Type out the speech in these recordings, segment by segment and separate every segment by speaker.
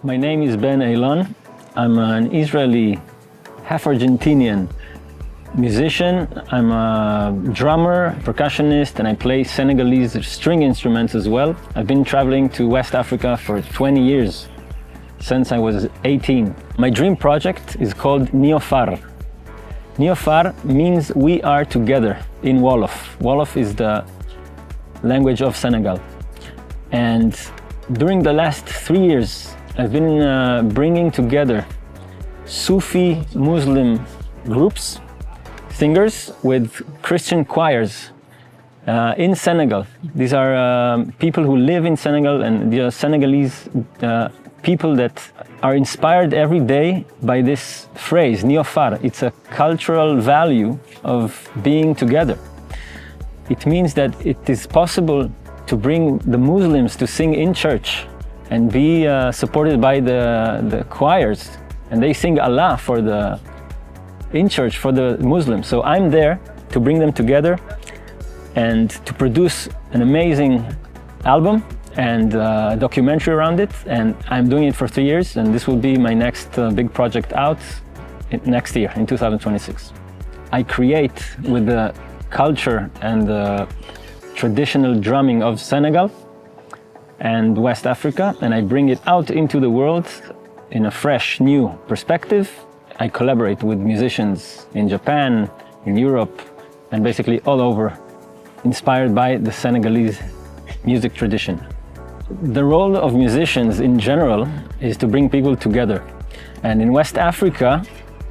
Speaker 1: My name is Ben Aylon. I'm an Israeli, half Argentinian musician. I'm a drummer, percussionist, and I play Senegalese string instruments as well. I've been traveling to West Africa for 20 years, since I was 18. My dream project is called Neofar. Neofar means we are together in Wolof. Wolof is the language of Senegal. And during the last 3 years, I've been bringing together Sufi Muslim groups, singers with Christian choirs in Senegal. These are people who live in Senegal, and they are Senegalese people that are inspired every day by this phrase, Neofar. It's a cultural value of being together. It means that it is possible to bring the Muslims to sing in church and be supported by the choirs, and they sing Allah in church for the Muslims. So I'm there to bring them together and to produce an amazing album and a documentary around it, and I'm doing it for 3 years, and this will be my next big project out next year in 2026. I create with the culture and the traditional drumming of Senegal and West Africa, and I bring it out into the world in a fresh, new perspective. I collaborate with musicians in Japan, in Europe, and basically all over, inspired by the Senegalese music tradition. The role of musicians in general is to bring people together. And in West Africa,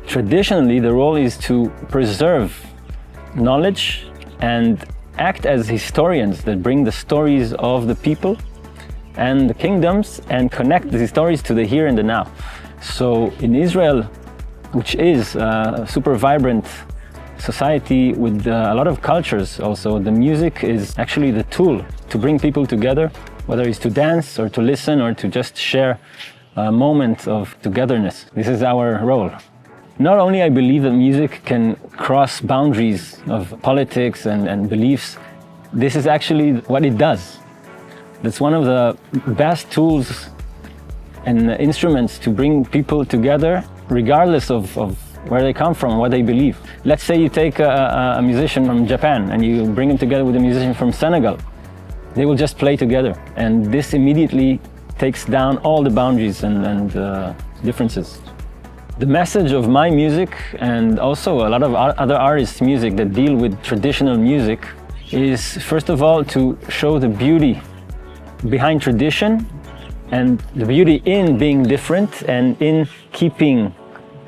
Speaker 1: traditionally, the role is to preserve knowledge and act as historians that bring the stories of the people and the kingdoms and connect these stories to the here and the now. So in Israel, which is a super vibrant society with a lot of cultures also, the music is actually the tool to bring people together, whether it's to dance or to listen or to just share a moment of togetherness. This is our role. Not only I believe that music can cross boundaries of politics and beliefs, this is actually what it does. That's one of the best tools and instruments to bring people together, regardless of where they come from, what they believe. Let's say you take a musician from Japan and you bring him together with a musician from Senegal. They will just play together, and this immediately takes down all the boundaries and differences. The message of my music, and also a lot of other artists' music that deal with traditional music, is first of all to show the beauty behind tradition and the beauty in being different and in keeping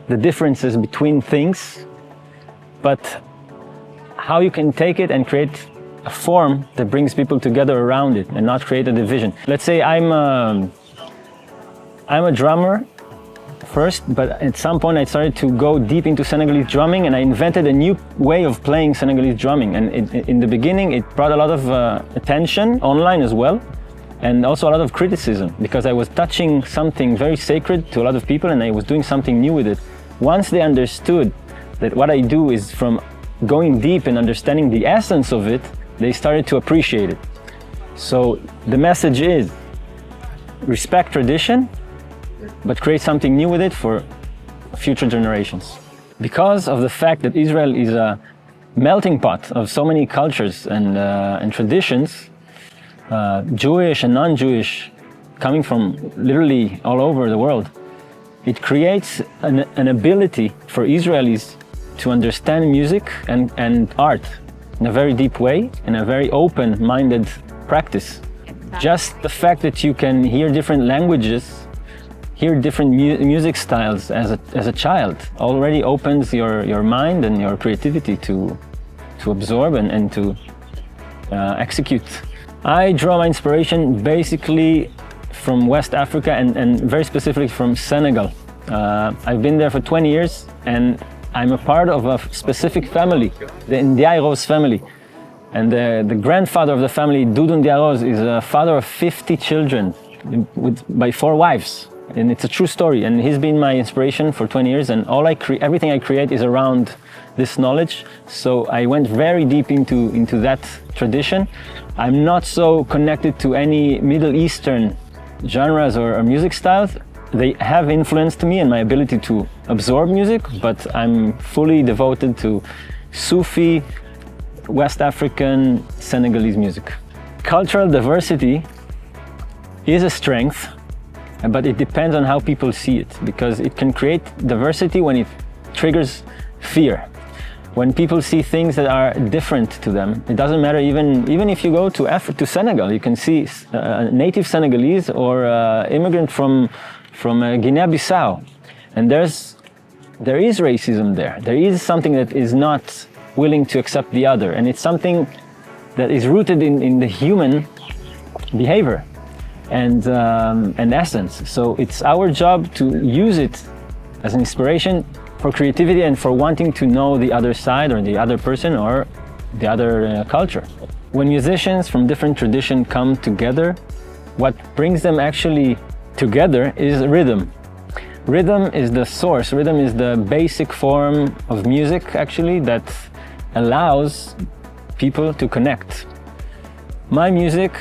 Speaker 1: the differences between things, but how you can take it and create a form that brings people together around it and not create a division. Let's say I'm a drummer first, but at some point I started to go deep into Senegalese drumming, and I invented a new way of playing Senegalese drumming. And in the beginning, it brought a lot of attention online as well, and also a lot of criticism, because I was touching something very sacred to a lot of people, and I was doing something new with it. Once they understood that what I do is from going deep and understanding the essence of it, they started to appreciate it. So the message is respect tradition, but create something new with it for future generations. Because of the fact that Israel is a melting pot of so many cultures and traditions, Jewish and non-Jewish, coming from literally all over the world, it creates an ability for Israelis to understand music and art in a very deep way, in a very open-minded practice. Just the fact that you can hear different languages, hear different music styles as a child already opens your mind and your creativity to absorb and to execute. I draw my inspiration basically from West Africa and very specifically from Senegal. I've been there for 20 years, and I'm a part of a specific family, the Ndiairos family. And the grandfather of the family, Doudou Ndiairos, is a father of 50 children by 4 wives. And it's a true story, and he's been my inspiration for 20 years, and everything I create is around this knowledge. So I went very deep into that tradition. I'm not so connected to any Middle Eastern genres or music styles. They have influenced me and my ability to absorb music, but I'm fully devoted to Sufi, West African, Senegalese music. Cultural diversity is a strength, but it depends on how people see it, because it can create diversity when it triggers fear. When people see things that are different to them, it doesn't matter. Even if you go to Senegal, you can see a native Senegalese or immigrant from Guinea-Bissau, and there is racism there. There is something that is not willing to accept the other, and it's something that is rooted in the human behavior and essence. So it's our job to use it as an inspiration for creativity and for wanting to know the other side or the other person or the other culture. When musicians from different traditions come together, what brings them actually together is rhythm. Rhythm is the source, rhythm is the basic form of music actually that allows people to connect. My music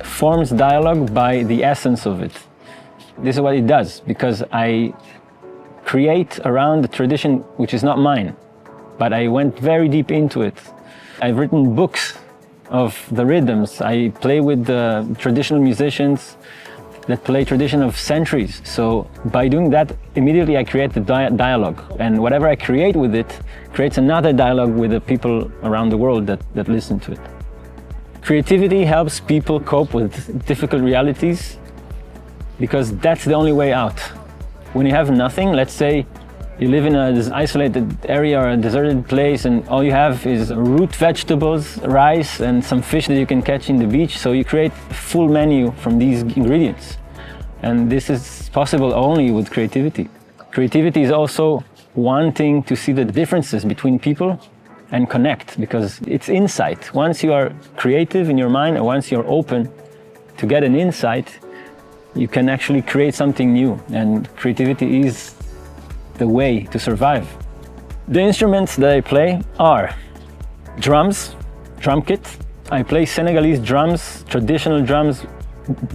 Speaker 1: forms dialogue by the essence of it. This is what it does, because I create around the tradition which is not mine, but I went very deep into it. I've written books of the rhythms. I play with the traditional musicians that play tradition of centuries. So by doing that, immediately I create the dialogue, and whatever I create with it creates another dialogue with the people around the world that listen to it. Creativity helps people cope with difficult realities because that's the only way out. When you have nothing, let's say you live in an isolated area or a deserted place and all you have is root vegetables, rice and some fish that you can catch in the beach, so you create a full menu from these ingredients. And this is possible only with creativity. Creativity is also wanting to see the differences between people and connect, because it's insight. Once you are creative in your mind, and once you're open to get an insight, you can actually create something new, and creativity is the way to survive. The instruments that I play are drums, drum kit. I play Senegalese drums, traditional drums,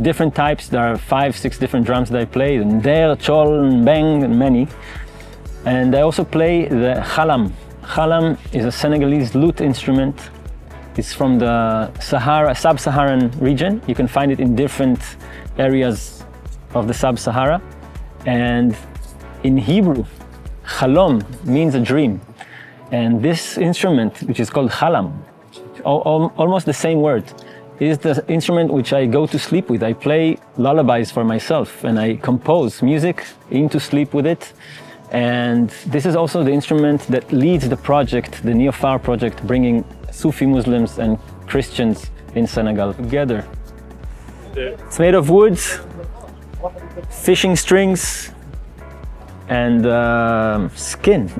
Speaker 1: different types. There are 5-6 different drums that I play, nder, chol, beng, and many. And I also play the khalam. Khalam is a Senegalese lute instrument. It's from the sub-Saharan region. You can find it in different areas of the sub-Sahara. And in Hebrew, chalom means a dream. And this instrument, which is called khalam, almost the same word, is the instrument which I go to sleep with. I play lullabies for myself and I compose music into sleep with it. And this is also the instrument that leads the project, the Neofar project, bringing Sufi Muslims and Christians in Senegal together. It's made of wood, fishing strings, and skin.